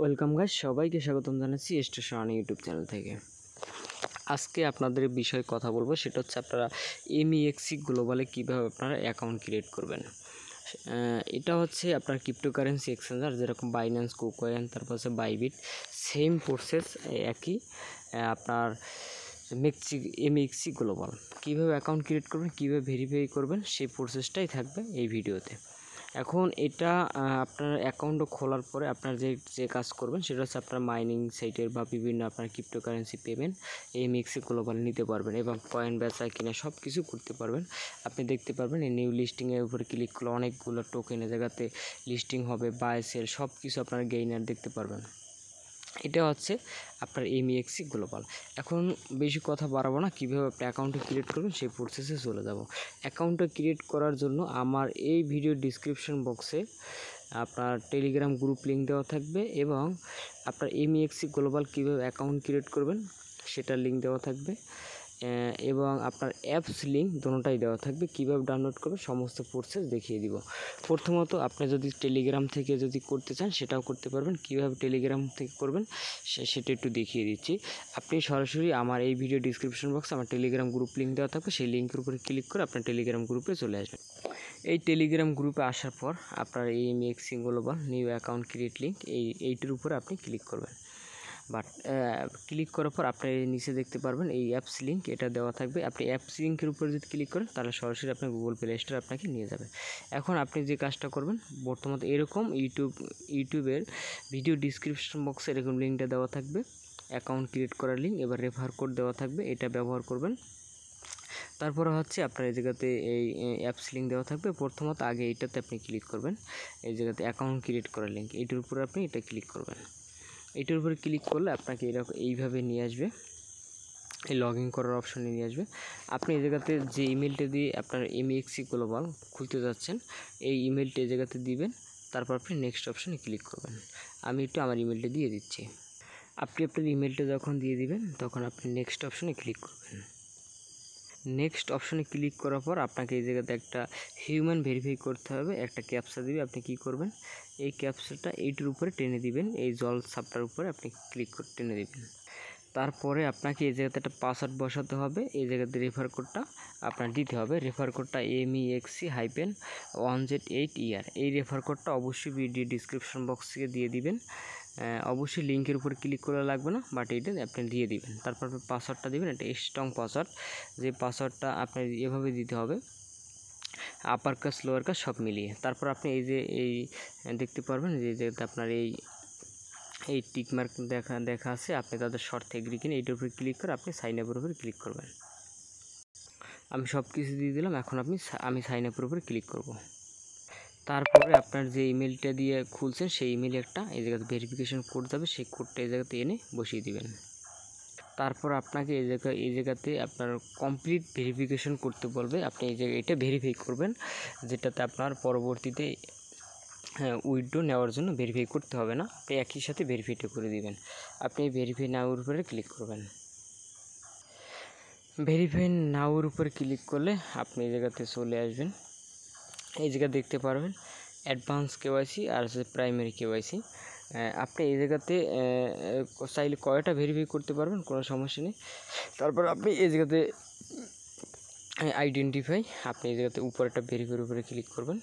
Welcome guys, সবাইকে স্বাগতম জানাচ্ছি স্টেশন ইউটিউব চ্যানেল থেকে। আজকে আপনাদের বিষয়ে কথা বলবো, সেটা হচ্ছে আপনারা এমইএক্সি গ্লোবালে কীভাবে আপনারা অ্যাকাউন্ট ক্রিয়েট করবেন। এটা হচ্ছে আপনার ক্রিপ্টোকারেন্সি এক্সচেঞ্জার, যেরকম বাইন্যান্স, কুকয়েন, তারপর হচ্ছে বাইবিট, সেম প্রসেস একই। আপনার এমইএক্সি গ্লোবাল কীভাবে অ্যাকাউন্ট ক্রিয়েট করবেন, কীভাবে ভেরিফাই করবেন, সেই প্রসেসটাই থাকবে এই ভিডিওতে। এখন এটা আপনার অ্যাকাউন্ট খোলার পরে আপনার যে কাজ করবেন সেটা হচ্ছে আপনার মাইনিং সাইটের বা বিভিন্ন আপনার ক্রিপ্টোকারেন্সি পেমেন্ট এমইএক্সি গ্লোবাল নিতে পারবেন এবং কয়েন বেচা কিনা সব কিছু করতে পারবেন। আপনি দেখতে পারবেন এই নিউ লিস্টিংয়ের উপরে ক্লিক করলে অনেকগুলো টোকেনের জায়গাতে লিস্টিং হবে, বাই সেল সব কিছু আপনার গেইনার দেখতে পারবেন। এটা হচ্ছে আপনার এমইএক্সি গ্লোবাল। এখন বেশি কথা বাড়াবো না, কীভাবে আপনি অ্যাকাউন্টটা ক্রিয়েট করবেন সেই প্রসেসে চলে যাব। অ্যাকাউন্টটা ক্রিয়েট করার জন্য আমার এই ভিডিও ডিসক্রিপশন বক্সে আপনার টেলিগ্রাম গ্রুপ লিঙ্ক দেওয়া থাকবে এবং আপনার এমইএক্সি গ্লোবাল কীভাবে অ্যাকাউন্ট ক্রিয়েট করবেন সেটার লিঙ্ক দেওয়া থাকবে এবং আপনার অ্যাপস লিঙ্ক দুটোটাই দেওয়া থাকবে। কীভাবে ডাউনলোড করবেন সমস্ত প্রসেস দেখিয়ে দিব। প্রথমত আপনি যদি টেলিগ্রাম থেকে যদি করতে চান সেটাও করতে পারবেন। কীভাবে টেলিগ্রাম থেকে করবেন সেটা একটু দেখিয়ে দিচ্ছি। আপনি সরাসরি আমার এই ভিডিও ডিসক্রিপশন বক্সে আমার টেলিগ্রাম গ্রুপ লিঙ্ক দেওয়া থাকবে, সেই লিঙ্কের উপরে ক্লিক করে আপনার টেলিগ্রাম গ্রুপে চলে আসবেন। এই টেলিগ্রাম গ্রুপে আসার পর আপনার এই MEXC global new account create link এইটির উপরে আপনি ক্লিক করবেন। ক্লিক করার পর আপনি নিচে দেখতে পারবেন এই অ্যাপস লিঙ্ক, এটা দেওয়া থাকবে। আপনি অ্যাপস লিঙ্কের উপরে যদি ক্লিক করেন তাহলে সরাসরি আপনার গুগল প্লে স্টোরে আপনাকে নিয়ে যাবে। এখন আপনি যে কাজটা করবেন, বর্তমানে এরকম ইউটিউবের ভিডিও ডিসক্রিপশন বক্সে এরকম লিঙ্কটা দেওয়া থাকবে, অ্যাকাউন্ট ক্রিয়েট করার লিঙ্ক। এবার রেফার কোড দেওয়া থাকবে, এটা ব্যবহার করবেন। তারপরে হচ্ছে আপনার এই জায়গাতে এই অ্যাপস লিঙ্ক দেওয়া থাকবে। প্রথমত আগে এইটাতে আপনি ক্লিক করবেন, এই জায়গাতে অ্যাকাউন্ট ক্রিয়েট করার লিঙ্ক, এইটার উপরে আপনি এটা ক্লিক করবেন। এটার উপরে ক্লিক করলে আপনাকে এরকম এইভাবে নিয়ে আসবে, এই লগ ইন করার অপশানে নিয়ে আসবে। আপনি এই জায়গাতে যে ইমেলটা দিয়ে আপনার এমইএক্সি গ্লোবাল খুলতে যাচ্ছেন এই ইমেলটা এই জায়গাতে দিবেন। তারপর আপনি নেক্সট অপশানে ক্লিক করবেন। আমি একটু আমার ইমেলটা দিয়ে দিচ্ছি। আপনি আপনার ইমেলটা যখন দিয়ে দিবেন তখন আপনি নেক্সট অপশানে ক্লিক করবেন। নেক্সট অপশানে ক্লিক করার পর আপনাকে এই জায়গাতে একটা হিউম্যান ভেরিফাই করতে হবে, একটা ক্যাপচা দিবে। আপনি কি করবেন, এই ক্যাপচাটা এইটির উপরে টেনে দিবেন, এই জল সাপটার উপরে আপনি ক্লিক করে টেনে দিবেন। তারপরে আপনাকে এই জায়গাতে একটা পাসওয়ার্ড বসাতে হবে, এই জায়গাতে রেফার কোডটা আপনার দিতে হবে। রেফার কোডটা MEXC-1Z8ER। এই রেফার কোডটা অবশ্যই ভিডিও ডিসক্রিপশন বক্স থেকে দিয়ে দিবেন। অবশ্যই লিঙ্কের উপর ক্লিক করা লাগবে না, বাট এটা আপনি দিয়ে দিবেন। তারপর পাসওয়ার্ডটা দিবেন, একটা স্ট্রং পাসওয়ার্ড। যে পাসওয়ার্ডটা আপনার এভাবে দিতে হবে, আপার কাস লোয়ার কাস সব মিলিয়ে। তারপর আপনি এই যে এই দেখতে পারবেন যে যেটা আপনার এই টিকমার্ক দেখা আছে, আপনি তাদের শর্ট এগ্রি কিনে এইটার উপরে ক্লিক করে আপনি সাইন আপের উপরে ক্লিক করবেন। আমি সব কিছু দিয়ে দিলাম। এখন আমি সাইন আপের উপরে ক্লিক করব। তারপরে আপনার যে ইমেলটা দিয়ে খুলছেন সেই ইমেলে একটা এই জায়গাতে ভেরিফিকেশন কোড যাবে, সেই কোডটা এই জায়গাতে এনে বসিয়ে দিবেন। তারপর আপনাকে এই জায়গাতে আপনার কমপ্লিট ভেরিফিকেশন করতে বলবে। আপনি এটা ভেরিফাই করবেন, যেটাতে আপনার পরবর্তীতে উইথড্র নেওয়ার জন্য ভেরিফাই করতে হবে না, আপনি একই সাথে ভেরিফাইটা করে দিবেন। আপনি ভেরিফাই নাওর উপরে ক্লিক করবেন। ভেরিফাই নাওর উপরে ক্লিক করলে আপনি এই জায়গাতে চলে আসবেন। এই জায়গা দেখতে পারবেন অ্যাডভান্স কেওয়াইসি আর হচ্ছে প্রাইমারি কেওয়াইসি। আপনি এই জায়গাতে চাইলে কয়টা ভেরিফাই করতে পারবেন, কোনো সমস্যা নেই। তারপর আপনি এই জায়গাতে আইডেন্টিফাই, আপনি এই জায়গাতে উপরে একটা ভেরিফাইয়ের উপরে ক্লিক করবেন।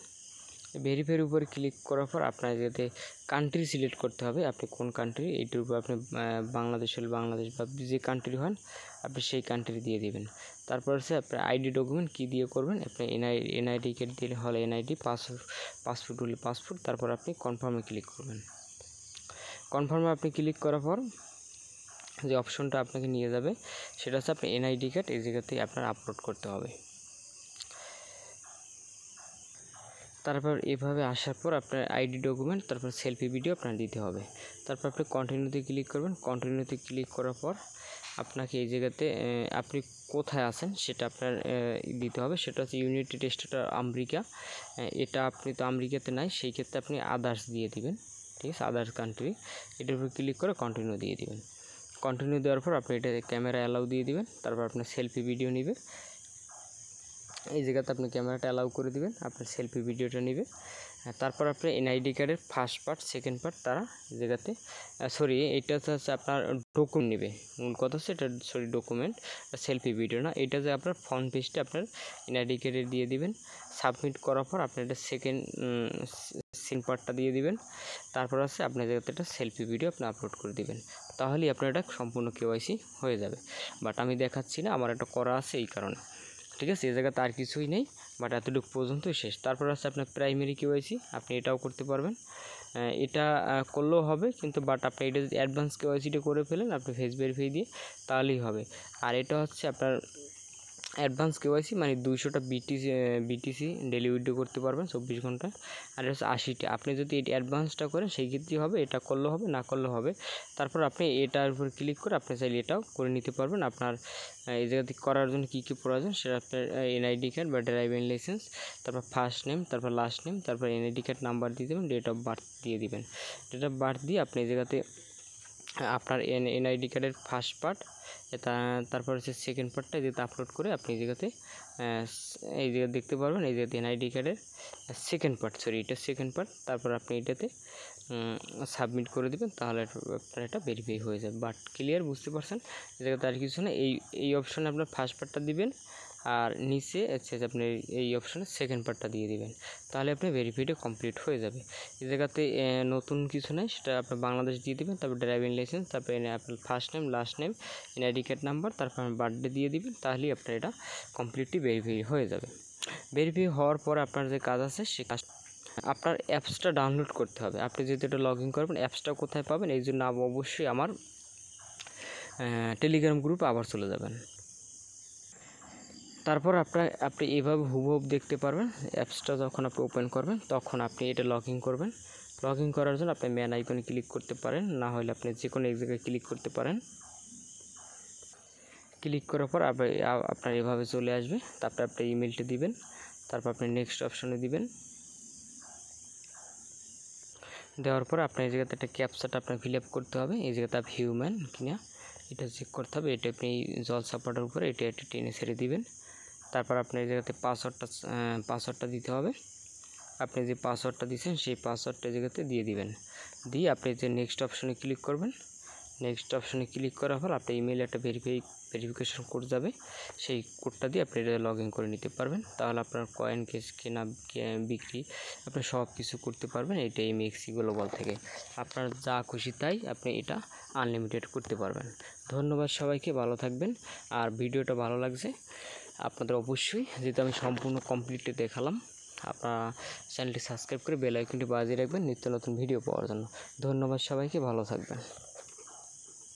ভেরিফাইয়ের উপরে ক্লিক করার পর আপনার যাতে কান্ট্রি সিলেক্ট করতে হবে, আপনি কোন কান্ট্রি, এইটার উপর আপনি বাংলাদেশ হলে বাংলাদেশ বা যে কান্ট্রি হন আপনি সেই কান্ট্রি দিয়ে দিবেন। তারপর হচ্ছে আপনার আইডি ডকুমেন্ট কী দিয়ে করবেন, আপনি এনআইডি কার্ড দিলে হলে এনআইডি, পাসপোর্ট হলে পাসপোর্ট। তারপর আপনি কনফার্মে ক্লিক করবেন। কনফার্মে আপনি ক্লিক করার পর যে অপশনটা আপনাকে নিয়ে যাবে সেটা হচ্ছে আপনি এনআইডি কার্ড এই জায়গাতেই আপনার আপলোড করতে হবে। তারপর এভাবে আসার পর আপনার আইডি ডকুমেন্ট, তারপর সেলফি ভিডিও আপনার দিতে হবে। তারপর আপনি কন্টিনিউতে ক্লিক করবেন। কন্টিনিউতে ক্লিক করার পর আপনাকে এই জায়গাতে আপনি কোথায় আছেন সেটা আপনার দিতে হবে। সেটা হচ্ছে ইউনাইটেড স্টেট আমেরিকা। এটা আপনি তো আমেরিকাতে নাই, সেই ক্ষেত্রে আপনি আদার্স দিয়ে দিবেন, ঠিক আছে, আদার্স কান্ট্রি। এটার উপর ক্লিক করে কন্টিনিউ দিয়ে দিবেন। কন্টিনিউ দেওয়ার পর আপনি এটা ক্যামেরা অ্যালাউ দিয়ে দিবেন। তারপর আপনার সেলফি ভিডিও নেবে, এই জায়গাতে আপনি ক্যামেরাটা অ্যালাউ করে দিবেন, আপনার সেলফি ভিডিওটা নেবে। তারপর আপনার এনআইডি কার্ডের ফার্স্ট পার্ট সেকেন্ড পার্ট তারা জায়গাতে এটা হচ্ছে আপনার ডকুমেন্ট নেবে, মূল কথা হচ্ছে এটা ডকুমেন্ট, সেলফি ভিডিও না। এটা যে আপনার ফ্রন্ট পেজটা আপনার এনআইডি কার্ডে দিয়ে দিবেন। সাবমিট করার পর আপনি এটা সেকেন্ড পার্টটা দিয়ে দিবেন। তারপর আছে আপনার জায়গাতে একটা সেলফি ভিডিও আপনি আপলোড করে দিবেন, তাহলেই আপনার এটা সম্পূর্ণ কেওয়াইসি হয়ে যাবে। বাট আমি দেখাচ্ছি না, আমার এটা করা আছে এই কারণে, ঠিক আছে। এই জায়গাতে আর কিছুই নেই, বাট এতটুকু পর্যন্তই শেষ। তারপর আছে আপনার প্রাইমারি কেওয়াইসি, আপনি এটাও করতে পারবেন। এটা করলেও হবে, কিন্তু বাট আপনি এটা যদি অ্যাডভান্স কেওয়াইসিটা করে ফেলেন আপনি ফেস ভেরিফাই দিয়ে, তাহলেই হবে। আর এটা হচ্ছে আপনার অ্যাডভান্স কেওয়াইসি, মানে 200টা বিটিসি ডেলি উইথড্র করতে পারবেন 24 ঘন্টায়। আর এটা হচ্ছে 80টা। আপনি যদি এটা অ্যাডভান্সটা করেন সেই ক্ষেত্রেই হবে, এটা করলেও হবে, না করলেও হবে। তারপর আপনি এটার উপর ক্লিক করে আপনি চাইলে এটাও করে নিতে পারবেন। আপনার এই জায়গাতে করার জন্য কী কী প্রয়োজন সেটা আপনার এনআইডি কার্ড বা ড্রাইভিং লাইসেন্স, তারপর ফার্স্ট নেম, তারপর লাস্ট নেম, তারপর এনআইডি কার্ড নাম্বার দিয়ে দেবেন, ডেট অফ বার্থ দিয়ে দিবেন। ডেট অফ বার্থ দিয়ে আপনি এই জায়গাতে আপনার এনআইডি কার্ডের ফার্স্ট পার্ট, তারপর হচ্ছে সেকেন্ড পার্টটা যেটা আপলোড করে আপনি এই জায়গাতে এই জায়গায় দেখতে পারবেন। এই জায়গাতে এনআইডি কার্ডের সেকেন্ড পার্ট, এটা সেকেন্ড পার্ট, তারপর আপনি এটাতে সাবমিট করে দেবেন, তাহলে আপনার এটা ভেরিফাই হয়ে যাবে। বাট ক্লিয়ার, বুঝতে পারছেন? এই জায়গাতে আর কিছু না, এই অপশানে আপনার ফার্স্ট পার্টটা দিবেন, আর নিচে হচ্ছে আপনি এই অপশানে সেকেন্ড পার্টটা দিয়ে দিবেন, তাহলে আপনি ভেরিফাইটা কমপ্লিট হয়ে যাবে। এই জায়গাতে নতুন কিছু নেই, সেটা আপনার বাংলাদেশ দিয়ে দিবেন, তারপর ড্রাইভিং লাইসেন্স, তারপর আপনার first name, last name, NID card number, তারপর বার্থডে দিয়ে দিবেন, তাহলেই আপনার এটা কমপ্লিটলি ভেরিফাই হয়ে যাবে। ভেরিফাই হওয়ার পর আপনার যে কাজ আছে সে কাজ, আপনার অ্যাপসটা ডাউনলোড করতে হবে। আপনি যেহেতু এটা লগ ইন করবেন, অ্যাপসটা কোথায় পাবেন এই জন্য অবশ্যই আমার টেলিগ্রাম গ্রুপে আবার চলে যাবেন। তারপর আপনি এইভাবে হুবহু দেখতে পারবেন। অ্যাপসটা যখন আপনি ওপেন করবেন তখন আপনি এটা লগ ইন করবেন। লগ ইন করার জন্য আপনি ম্যান আইকনে ক্লিক করতে পারেন, না হলে আপনি যে কোনো এক জায়গায় ক্লিক করতে পারেন। ক্লিক করার পর আপনার এভাবে চলে আসবে। তারপরে আপনি ইমেলটা দিবেন, তারপর আপনি নেক্সট অপশনে দিবেন। দেওয়ার পর আপনার এই জায়গাতে একটা ক্যাপচাটা আপনার ফিল আপ করতে হবে। এই জায়গাতে আপনি হিউম্যান কিনা এটা চেক করতে হবে। এটা আপনি জল সাপোর্টের উপরে এটা টেনে ছেড়ে দিবেন। তারপর আপনার এই জায়গাতে পাসওয়ার্ডটা দিতে হবে। আপনি যে পাসওয়ার্ডটা দিয়েছেন সেই পাসওয়ার্ডটা জায়গাতে দিয়ে দিবেন। দিয়ে আপনি যে নেক্সট অপশনে ক্লিক করবেন। নেক্সট অপশনে ক্লিক করার পর আপনার ইমেইলে একটা ভেরিফিকেশন কোড যাবে, সেই কোডটা দিয়ে আপনি এটা লগ ইন করে নিতে পারবেন। তাহলে আপনার কয়েন কেনা বিক্রি আপনি সব কিছু করতে পারবেন এটা এমএক্সি গ্লোবাল থেকে। আপনার যা খুশি তাই আপনি এটা আনলিমিটেড করতে পারবেন। ধন্যবাদ সবাইকে, ভালো থাকবেন। আর ভিডিওটা ভালো লাগছে আপনাদের অবশ্যই, যেহেতু আমি সম্পূর্ণ কমপ্লিটলি দেখালাম, আপনারা চ্যানেলটি সাবস্ক্রাইব করে বেল আইকনটি বাজিয়ে রাখবেন নিত্য নতুন ভিডিও পাওয়ার জন্য। ধন্যবাদ সবাইকে, ভালো থাকবেন।